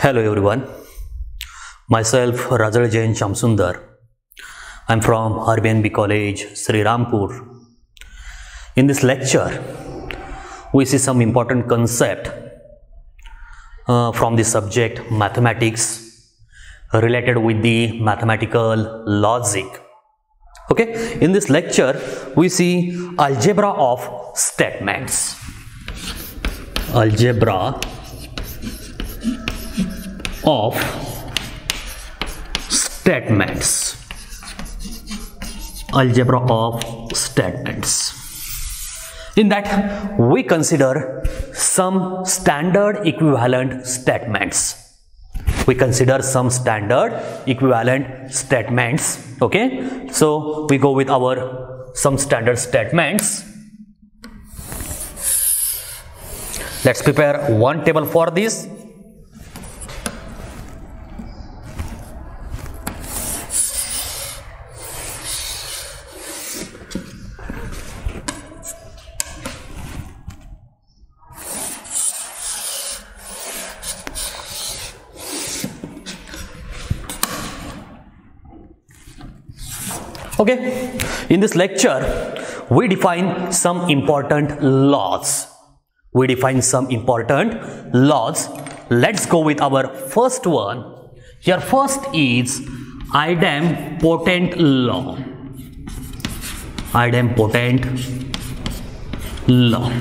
Hello everyone, myself Rajale Shamsundar. I am from RBNB College, Sri Rampur. In this lecture, we see some important concept from the subject mathematics related with the mathematical logic. Okay, in this lecture, we see algebra of statements. Algebra of statements. Algebra of statements. In that, we consider some standard equivalent statements. We consider some standard equivalent statements. Okay, so we go with our some standard statements. Let's prepare one table for this. Okay, in this lecture, we define some important laws. Let's go with our first one. Here first is idempotent law. Idempotent law.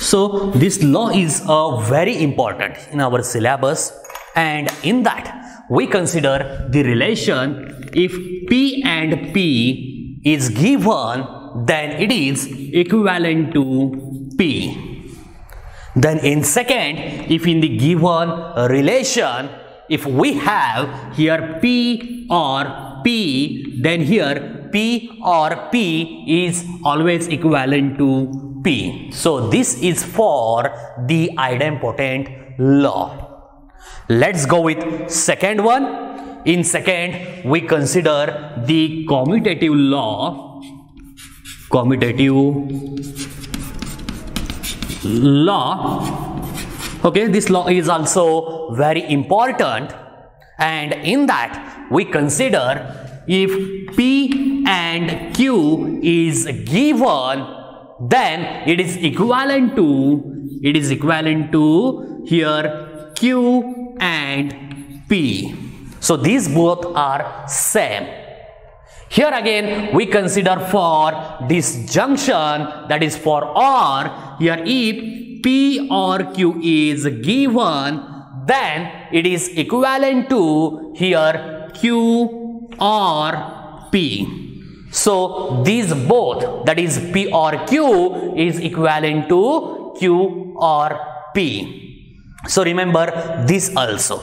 So this law is very important in our syllabus, and in that we consider the relation. If P and P is given, then it is equivalent to P. Then in second, if in the given relation, if we have here P or P, then here P or P is always equivalent to P. So this is for the idempotent law. Let's go with second one. In second, we consider the commutative law. Okay, this law is also very important, and in that we consider if P and Q is given, then it is equivalent to here Q and P. So these both are same. Here again we consider for disjunction, that is for OR. Here if P or Q is given, then it is equivalent to here Q or P. So these both, that is P or Q, is equivalent to Q or P. So remember this also.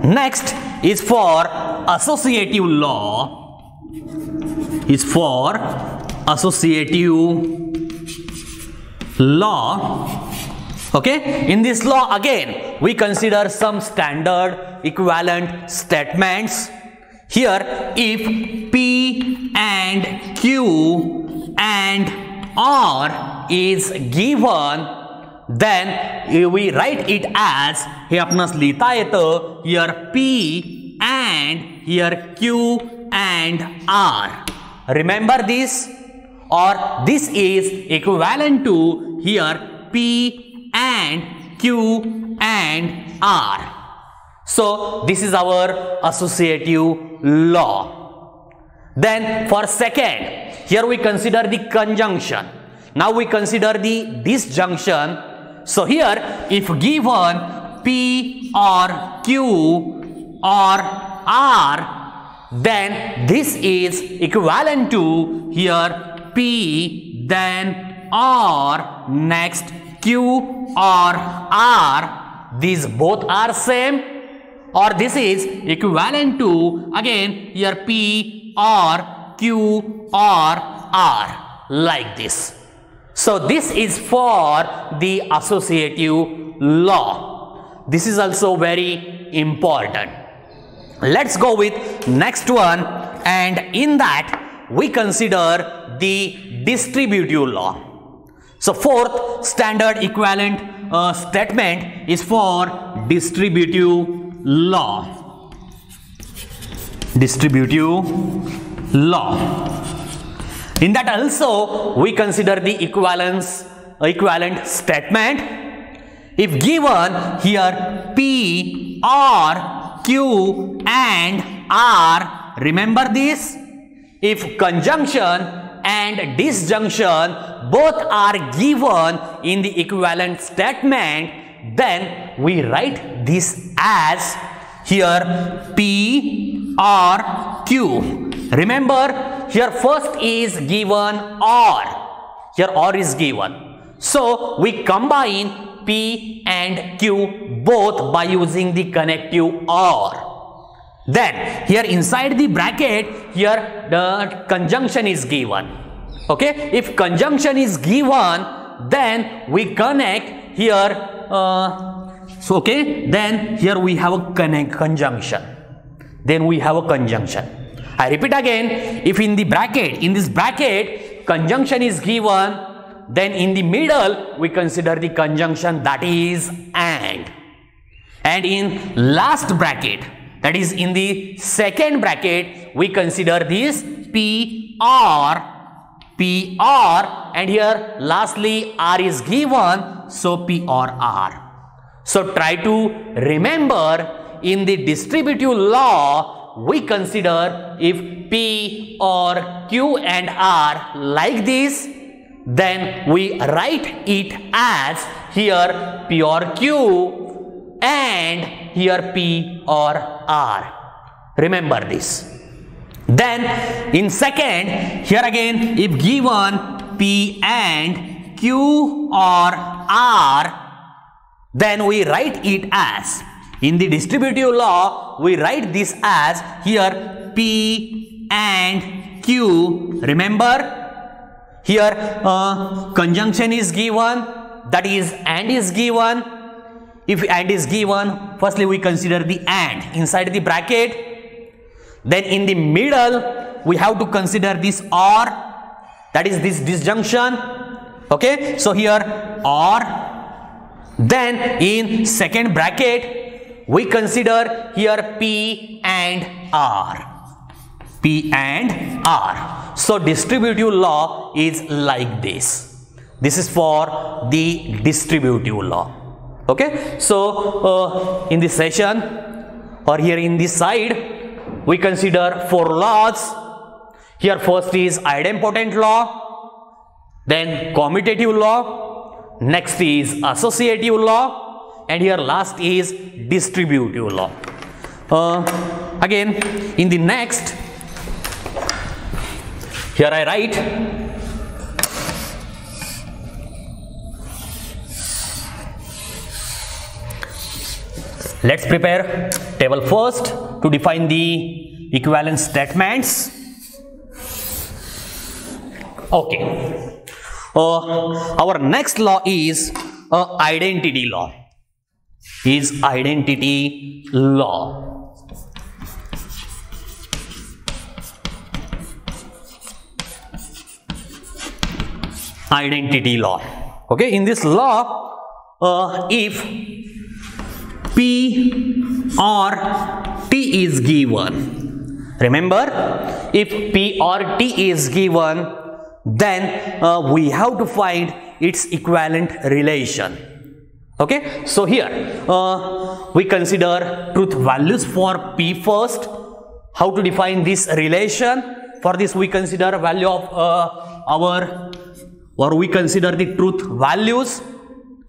Next is for associative law. Okay, in this law again we consider some standard equivalent statements. Here if P and Q and R is given, then we write it as हे आपणास लिहिता येतं here P and here Q and R. Remember this, or this is equivalent to here P and Q and R. So this is our associative law. Then for second, here we consider the conjunction. Now we consider the disjunction. So here if given P or Q or R, then this is equivalent to here P, then R, next Q or R. These both are same, or this is equivalent to again here P or Q or R, like this. So this is for the associative law. This is also very important. Let's go with next one, and in that we consider the distributive law. So fourth standard equivalent statement is for distributive law. Distributive law. In that also we consider the equivalent statement. If given here P, R, Q and R, remember this, if conjunction and disjunction both are given in the equivalent statement, then we write this as here P, R, Q. Remember here first is given R. Here R is given. So we combine P and Q both by using the connective OR. Then here inside the bracket here the conjunction is given. Okay, if conjunction is given, then we connect here. Then here we have a conjunction. Then we have a conjunction. I repeat again, if in the bracket, in this bracket, conjunction is given, then in the middle we consider the conjunction, that is AND. And in last bracket, that is in the second bracket, we consider this PR, and here lastly R is given, so PRR. So try to remember, in the distributive law we consider if P or Q and R like this, then we write it as here P or Q and here P or R. Remember this. Then in second, here again if given P and Q or R, then we write it as, in the distributive law we write this as here P and Q. Remember here conjunction is given, that is AND is given. If AND is given, firstly we consider the AND inside the bracket. Then in the middle we have to consider this OR, that is this disjunction. Okay, so here OR. Then in second bracket we consider here P and R. P and R. So distributive law is like this. This is for the distributive law. Okay, so in this session or here in this side, we consider 4 laws. Here first is idempotent law, then commutative law, next is associative law, and here last is distributive law. Again in the next, here I write let's prepare table first to define the equivalent statements. Okay, our next law is identity law. Identity law. Identity law. Okay, in this law, if P or T is given, remember, if P or T is given, then we have to find its equivalent relation. Okay, so here we consider truth values for P first. How to define this relation? For this we consider value of we consider the truth values.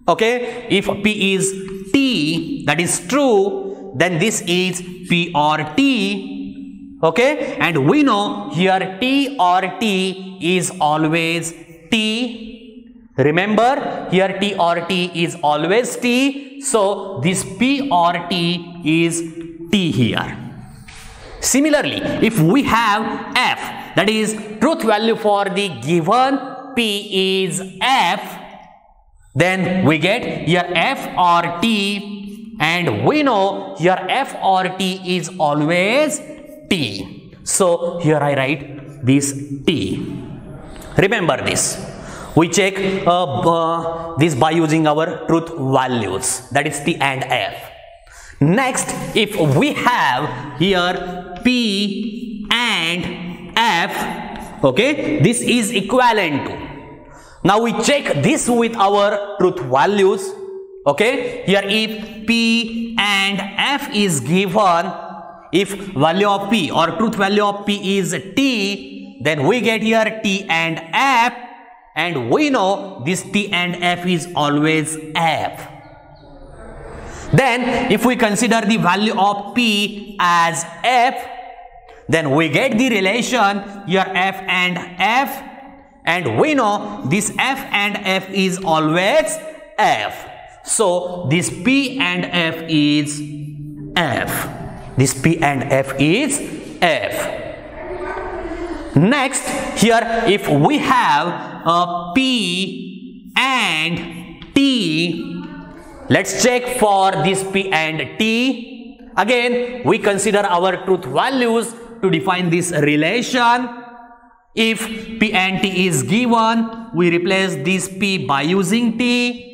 Okay, if P is T, that is true, then this is P or T. Okay, and we know here T or T is always T. Remember, here T or T is always T. So this P or T is T here. Similarly, if we have F, that is truth value for the given P is F, then we get here F or T, and we know here F or T is always T. So here I write this T. Remember this. We check this by using our truth values, that is T and F. Next, if we have here P and F, okay, this is equivalent to. Now we check this with our truth values. Okay, here if P and F is given, if value of P or truth value of P is T, then we get here T and F, and we know this T and F is always F. Then if we consider the value of P as F, then we get the relation here F and F, and we know this F and F is always F. So this P and F is F. This P and F is F. Next, here if we have a P and T, let's check for this P and T. Again, we consider our truth values to define this relation. If P and T is given, we replace this P by using T.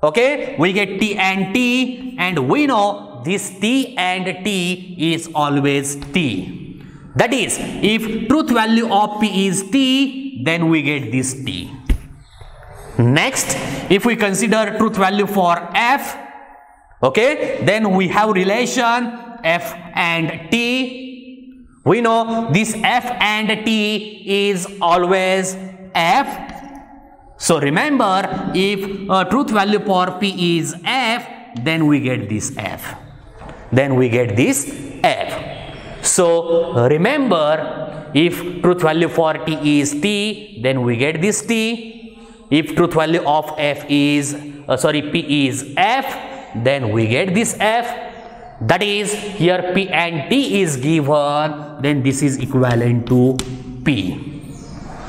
Okay, we get T and T, and we know this T and T is always T. That is, if truth value of P is T, then we get this T. Next, if we consider truth value for F, okay, then we have relation F and T. We know this F and T is always F. So remember, if truth value for P is F, then we get this F. Then we get this F. So remember, if truth value for T is T, then we get this T. If truth value of F is, P is F, then we get this F. That is, here P and T is given, then this is equivalent to P.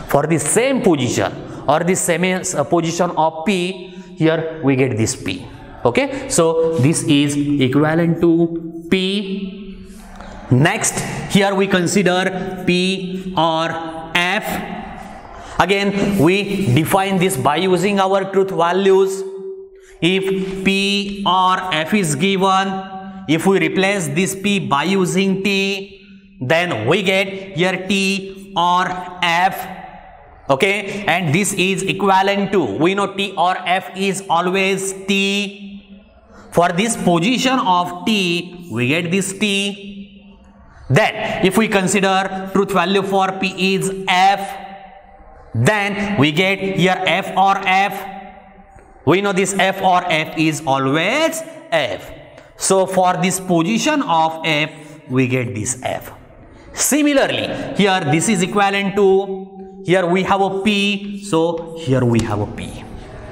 For the same position or the same position of P, here we get this P. Okay, so this is equivalent to P. Next, here we consider P or F. Again, we define this by using our truth values. If P or F is given, if we replace this P by using T, then we get here T or F. Okay, and this is equivalent to, we know T or F is always T. For this position of T, we get this T. Then, if we consider truth value for P is F, then we get here F or F. We know this F or F is always F. So, for this position of F, we get this F. Similarly, here this is equivalent to, here we have a P, so here we have a P.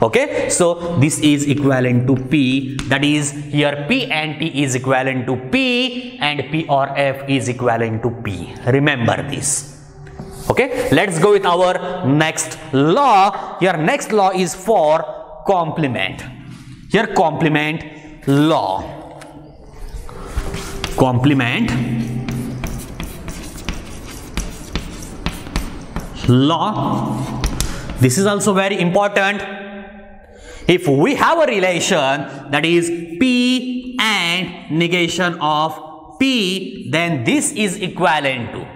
Okay, so this is equivalent to P, that is, here P and T is equivalent to P, and P or F is equivalent to P. Remember this. Okay, let's go with our next law. Here next law is for complement. Here complement law. Complement law. This is also very important. If we have a relation, that is P and negation of P, then this is equivalent to.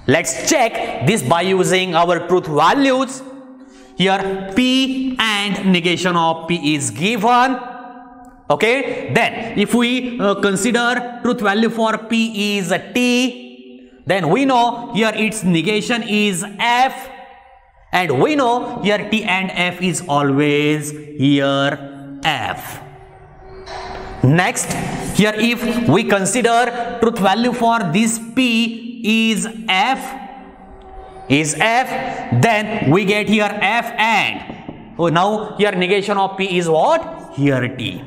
Let's check this by using our truth values. Here P and negation of P is given. Okay, then if we consider truth value for P is T, then we know here its negation is F, and we know here T and F is always here F. Next, here if we consider truth value for this P is F, then we get here F and, oh, now here negation of P is what? Here T.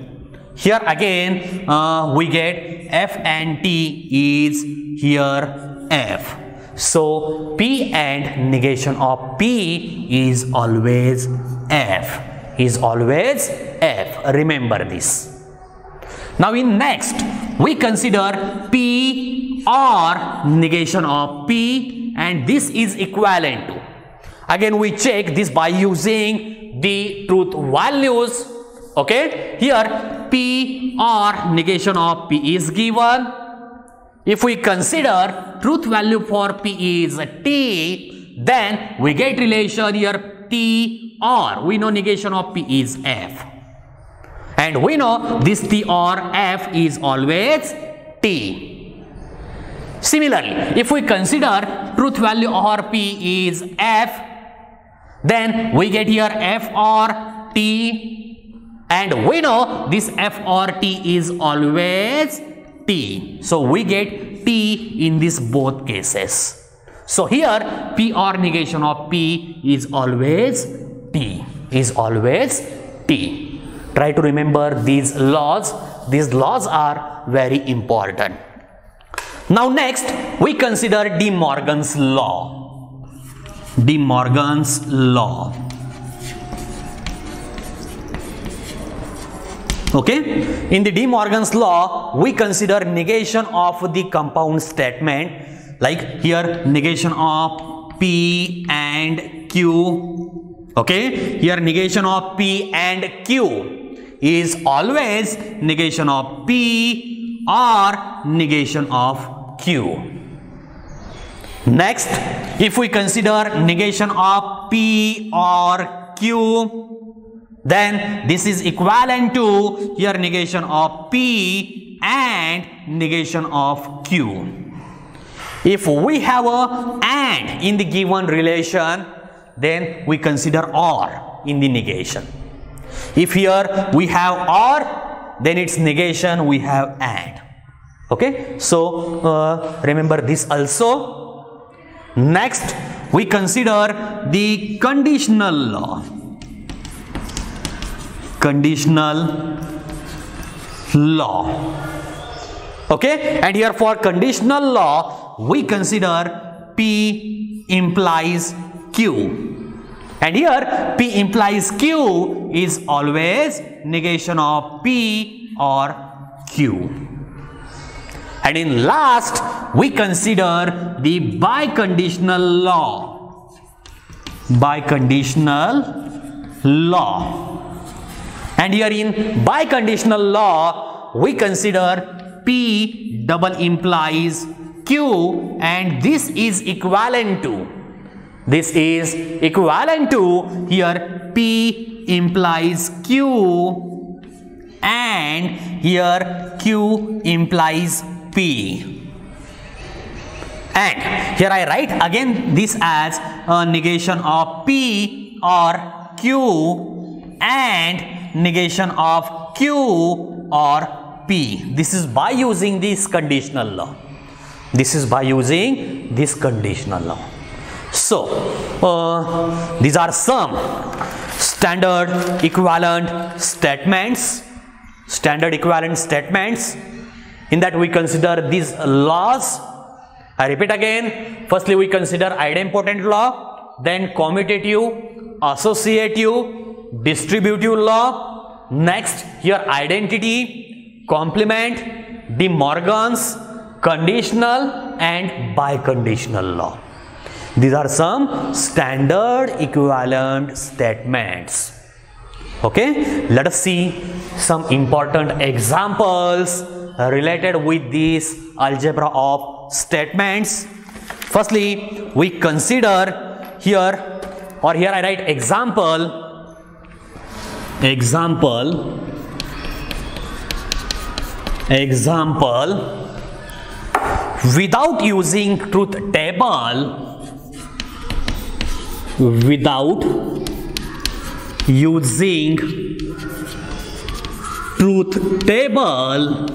Here again we get F and T is here F. So P and negation of P is always F. Is always F. Remember this. Now in next we consider P or negation of P, and this is equivalent to. Again we check this by using the truth values. Okay, here P or negation of P is given. If we consider truth value for P is T, then we get relation here T or, we know negation of P is F. And we know this T or F is always T. Similarly, if we consider truth value or P is F, then we get here F or T. And we know this F or T is always T. So we get T in these both cases. So here P or negation of P is always T. Try to remember these laws. These laws are very important. Now next we consider De Morgan's law. De Morgan's law. Okay, in the De Morgan's law we consider negation of the compound statement, like here negation of P and Q. Okay, here negation of P and Q is always negation of P or negation of Q. Next, if we consider negation of P or Q, then this is equivalent to here negation of P and negation of Q. If we have a AND in the given relation, then we consider OR in the negation. If here we have OR, then its negation we have AND. Okay, so remember this also. Next, we consider the conditional law. Conditional law. Okay, and here for conditional law we consider P implies Q, and here P implies Q is always negation of P or Q. And in last we consider the biconditional law. Biconditional law. And here in biconditional law we consider P double implies Q, and this is equivalent to here P implies Q and here Q implies P. And here I write again this as a negation of P or Q and negation of Q or P. This is by using this conditional law. So these are some standard equivalent statements. In that we consider these laws. I repeat again. Firstly we consider idempotent law, then commutative, associative, distributive law. Next here identity, complement, De Morgan's, conditional and biconditional law. These are some standard equivalent statements. Okay, let us see some important examples related with this algebra of statements. Firstly we consider here, or here I write example without using truth table,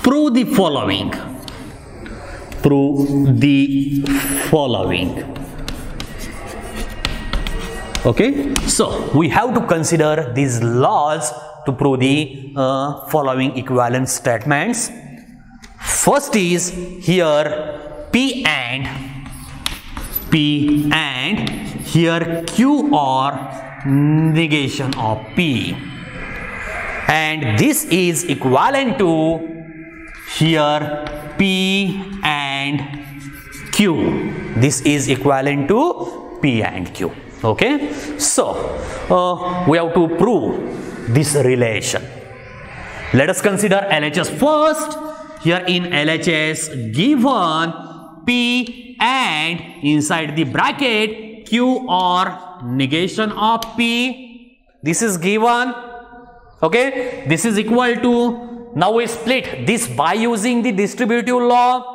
prove the following. Okay, so we have to consider these laws to prove the following equivalent statements. First is here P and here Q or negation of P, and this is equivalent to here P and Q. This is equivalent to P and Q. Okay, so we have to prove this relation. Let us consider LHS first. Here in LHS, given P and inside the bracket Q or negation of P. This is given. Okay, this is equal to, now we split this by using the distributive law.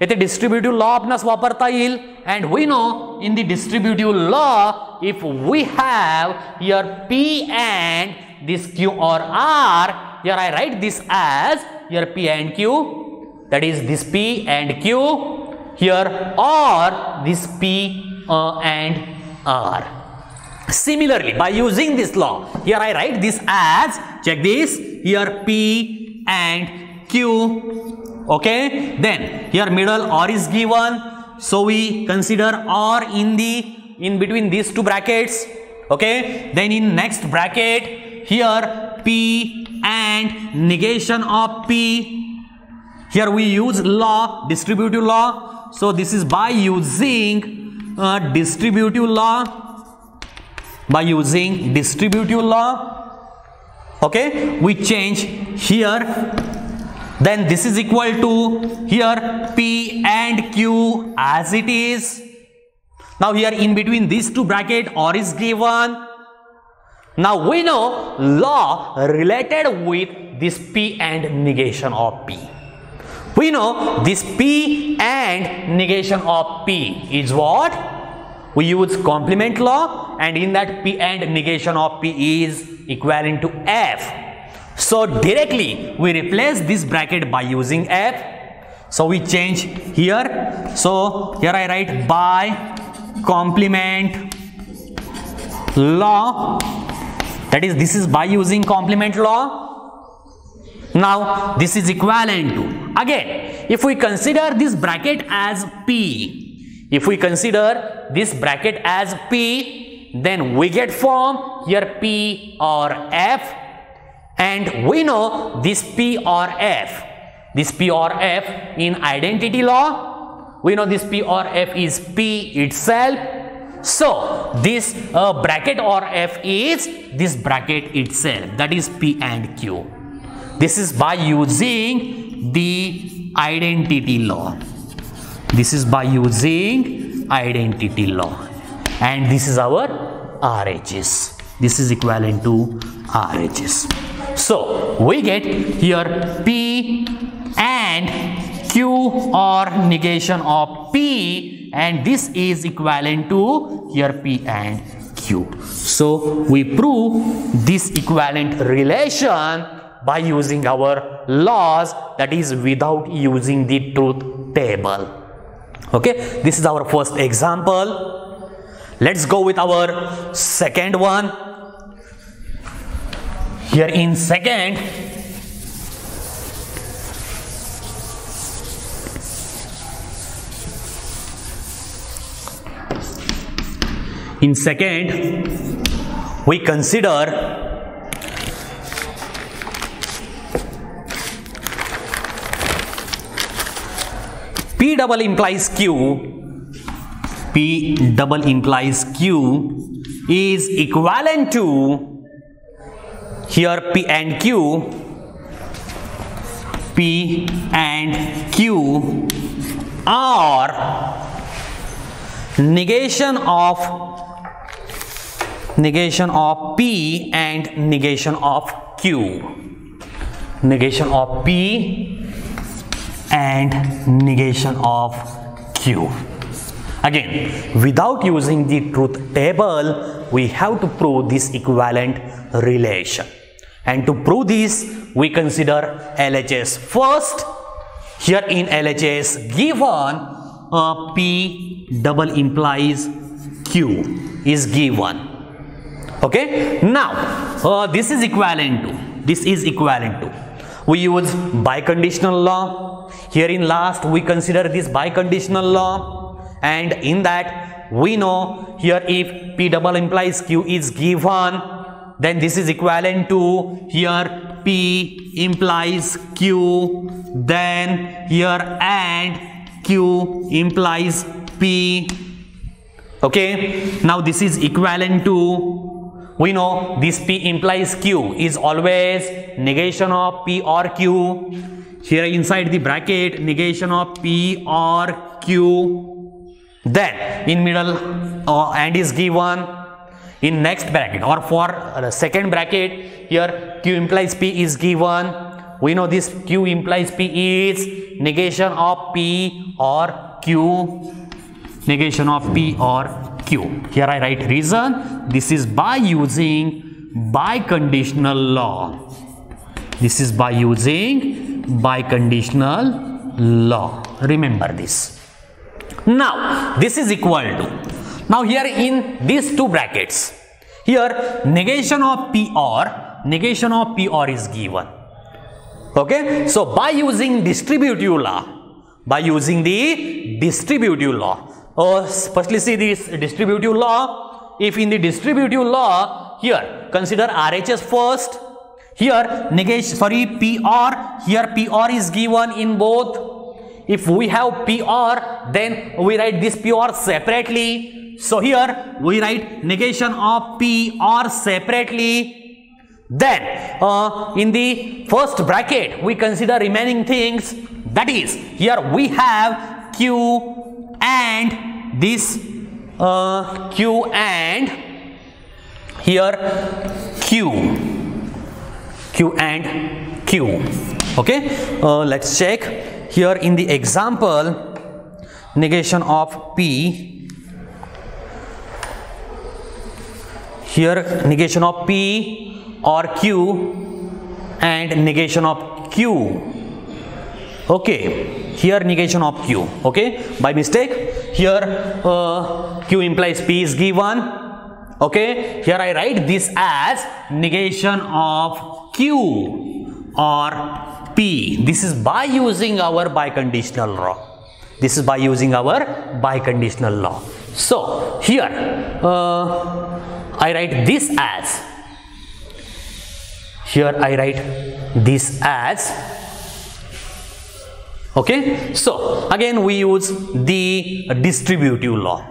येथे distributive law आपणास वापरता येईल, and we know in the distributive law if we have here P and this Q or R, here I write this as here P and Q, that is this P and Q, here or this P and R. Similarly, by using this law, here I write this as, check this, here P and Q. Okay, then here middle or is given, so we consider or in between these two brackets. Okay, then in next bracket here P and negation of P. Here we use law, distributive law. So this is by using distributive law. By using distributive law, okay, we change here. Then this is equal to here P and Q as it is. Now here in between these two brackets or is given. Now we know law related with this P and negation of P. We know this P and negation of P is what? We use complement law, and in that P and negation of P is equivalent to F. So directly we replace this bracket by using F. So we change here. So here I write by complement law. That is, this is by using complement law. Now this is equivalent to, again, if we consider this bracket as P, if we consider this bracket as P, then we get form here P or F. And we know this P or F, in identity law, we know this P or F is P itself. So this bracket or F is this bracket itself, that is P and Q. This is by using the identity law. This is by using identity law. And this is our RHS. This is equivalent to RHS. So we get here P and Q or negation of P, and this is equivalent to here P and Q. So we prove this equivalent relation by using our laws, that is without using the truth table. Okay, this is our first example. Let's go with our second one. Here in second, we consider P double implies Q. P double implies Q is equivalent to here P and Q, P and Q are negation of P and negation of Q. Negation of P and negation of Q. Again, without using the truth table, we have to prove this equivalent relation. And to prove this, we consider LHS first. Here in LHS, given P double implies Q is given. Okay, now this is equivalent to, we use biconditional law. Here in last, we consider this biconditional law, and in that we know here if P double implies Q is given, then this is equivalent to here P implies Q, then here and Q implies P. Okay, now this is equivalent to, we know this P implies Q is always negation of P or Q. Here inside the bracket, negation of P or Q. Then in middle and is given in next bracket, or for second bracket, here Q implies P is given. We know this Q implies P is negation of P or Q. Negation of P or Q. Here I write reason. This is by using biconditional law. This is by using biconditional law. Remember this. Now this is equal to. Now here in these two brackets, here negation of P or is given. Okay. So by using distributive law, firstly see this distributive law. If in the distributive law, here consider RHS first. Here PR, here PR is given in both. If we have PR, then we write this PR separately. So here we write negation of PR separately. Then in the first bracket we consider remaining things. That is, here we have Q and this Q and here Q and Q. Okay, let's check. Here in the example, negation of P, here negation of P or Q and negation of Q. Okay, here negation of Q. Okay, by mistake here Q implies P is given. Okay, here I write this as negation of Q or P. This is by using our biconditional law. This is by using our biconditional law. So here I write this as, here I write this as. Okay, so again we use the distributive law.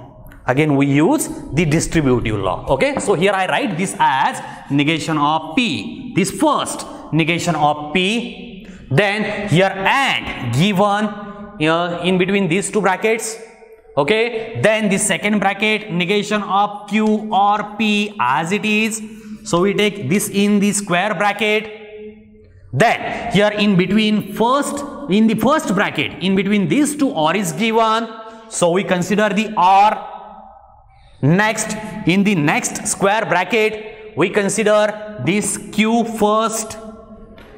Again we use the distributive law. Okay, so here I write this as negation of P. This first negation of P. Then here and given in between these two brackets. Okay, then the second bracket negation of Q or P as it is. So we take this in the square bracket. Then here in between in the first bracket, in between these two or is given. So we consider the or. Next, in the next square bracket, we consider this Q first.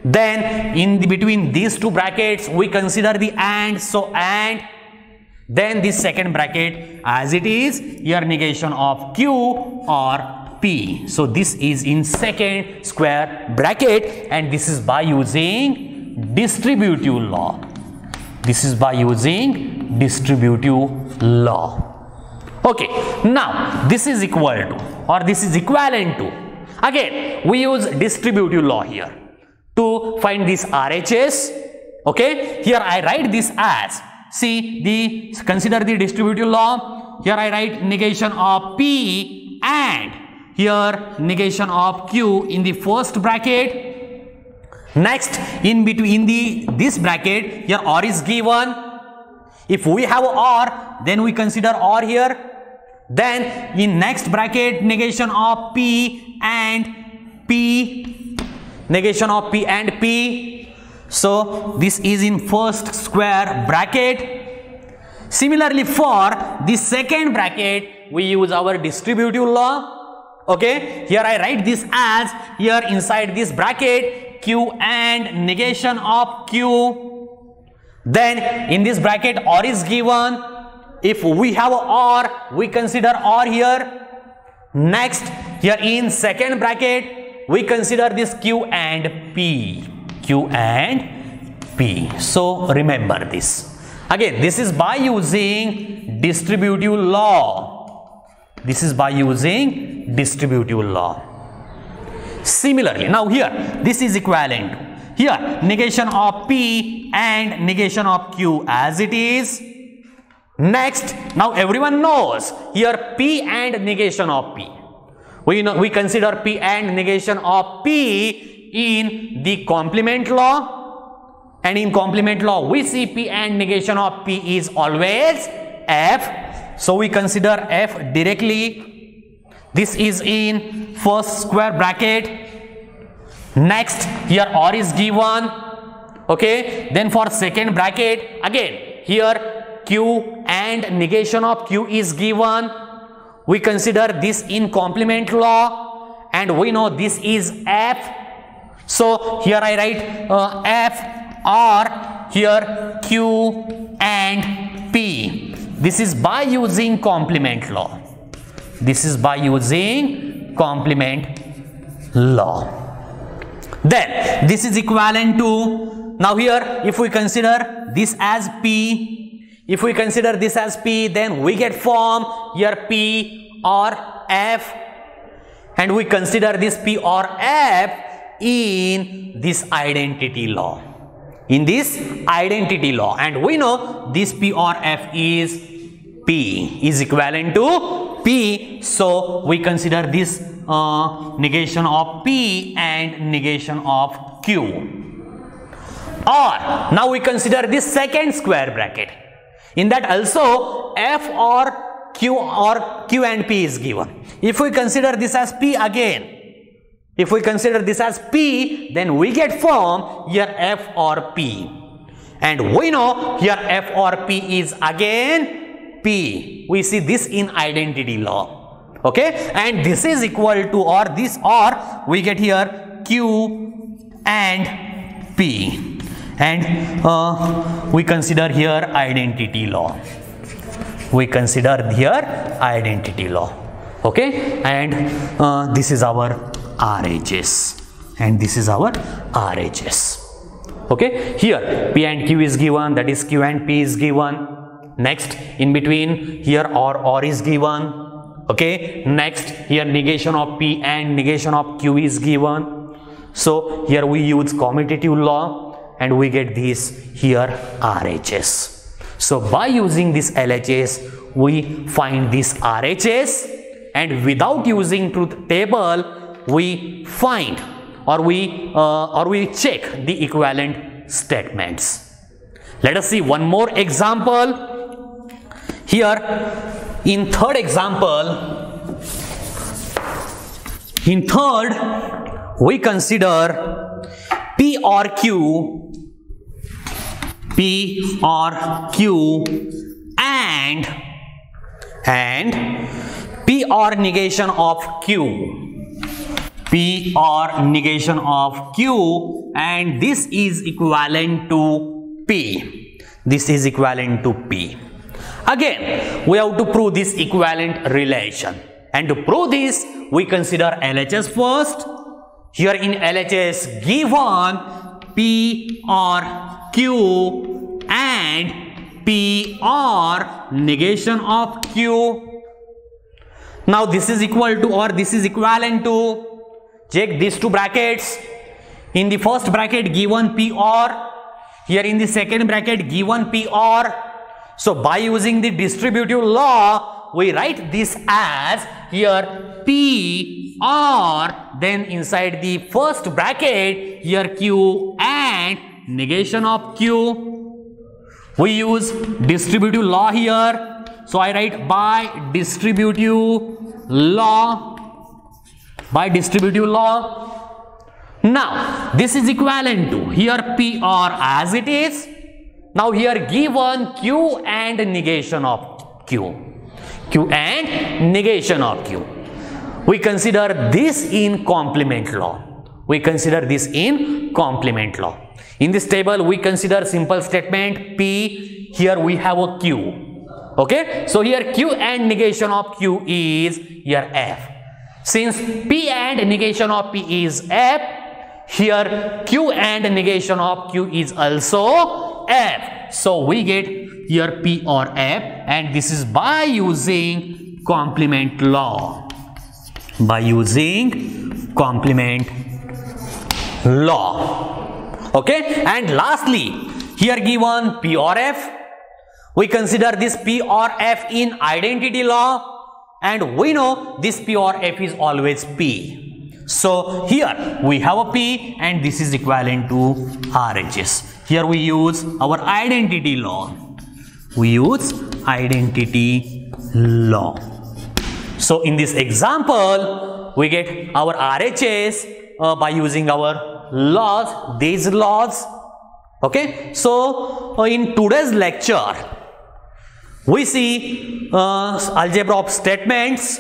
Then in between these two brackets, we consider the and. So and. Then this second bracket as it is, here negation of Q or P. So this is in second square bracket, and this is by using distributive law. This is by using distributive law. Okay, now this is equal to, or this is equivalent to, again we use distributive law here to find this RHS. Okay, here I write this as, see, consider the distributive law. Here I write negation of P and here negation of Q in the first bracket. Next, in between this bracket, here or is given. If we have or, then we consider or here. Then in next bracket, negation of P and P. Negation of P and P. So this is in first square bracket. Similarly for the second bracket, we use our distributive law. Okay, here I write this as, here inside this bracket, Q and negation of Q. Then in this bracket or is given. If we have or, we consider or here. Next, here in second bracket, we consider this Q and P. Q and P. So remember this. Again, this is by using distributive law. This is by using distributive law. Similarly, now here, this is equivalent to, here negation of P and negation of Q as it is. Next, now everyone knows here P and negation of P. We consider P and negation of P in the complement law, and in complement law we see P and negation of P is always F. So we consider F directly. This is in first square bracket. Next, here R is given. Okay, then for second bracket, again here Q and negation of Q is given. We consider this in complement law, and we know this is F. So here I write F R, here Q and P. This is by using complement law. This is by using complement law. Then this is equivalent to, now here if we consider this as P, if we consider this as P, then we get form here P or F, and we consider this P or F in this identity law. In this identity law, and we know this P or F is P is equivalent to P. So we consider this negation of P and negation of Q. Or now we consider this second square bracket. In that also F or Q and P is given. If we consider this as P again, if we consider this as P, then we get form here F or P. And we know here F or P is again P. We see this in identity law. Okay, and this is equal to, or this, or we get here Q and P. And we consider here identity law. We consider here identity law. Okay, and this is our RHS, and this is our RHS. Okay, here P and Q is given, that is Q and P is given. Next, in between here or is given. Okay, next here negation of P and negation of Q is given. So here we use commutative law and we get this here RHS. So by using this LHS we find this RHS, and without using truth table we find or we check the equivalent statements. Let us see one more example. Here in third example, in third we consider P or Q and P or negation of Q. P or negation of Q, and this is equivalent to P. This is equivalent to P. Again, we have to prove this equivalent relation. And to prove this, we consider LHS first. Here in LHS, given P or Q and P or negation of Q. Now this is equal to, or this is equivalent to, check these two brackets. In the first bracket given P or, here in the second bracket given P or. So by using the distributive law, we write this as here P or, then inside the first bracket here Q and negation of Q. We use distributive law here. So I write by distributive law. By distributive law. Now this is equivalent to here P or as it is. Now here given Q and negation of Q. Q and negation of Q. We consider this in complement law. We consider this in complement law. In this table we consider simple statement P. Here we have a Q. Okay. So here Q and negation of Q is here F. Since P and negation of P is F, here Q and negation of Q is also F. So we get here P or F, and this is by using complement law. By using complement law. Okay. And lastly, here given P or F, We consider this P or F in identity law, and we know this P or F is always P. So here we have a P and this is equivalent to RHS. Here we use our identity law. We use identity law. So in this example, we get our RHS by using our laws, these laws. Okay, so in today's lecture, we see algebra of statements.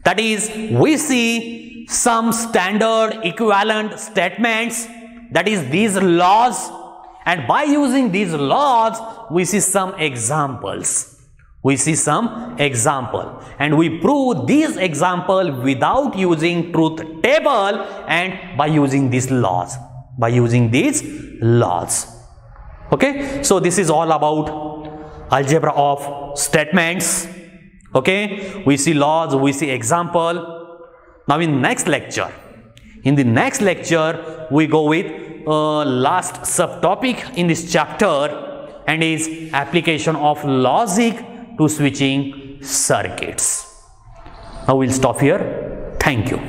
That is, we see some standard equivalent statements, that is these laws, and by using these laws, we see some examples. We see some example and we prove this example without using truth table and by using these laws. Okay, so this is all about algebra of statements. Okay, we see laws, we see example. Now in the next lecture we go with last subtopic in this chapter, and is application of logic to switching circuits. Now we'll stop here. Thank you.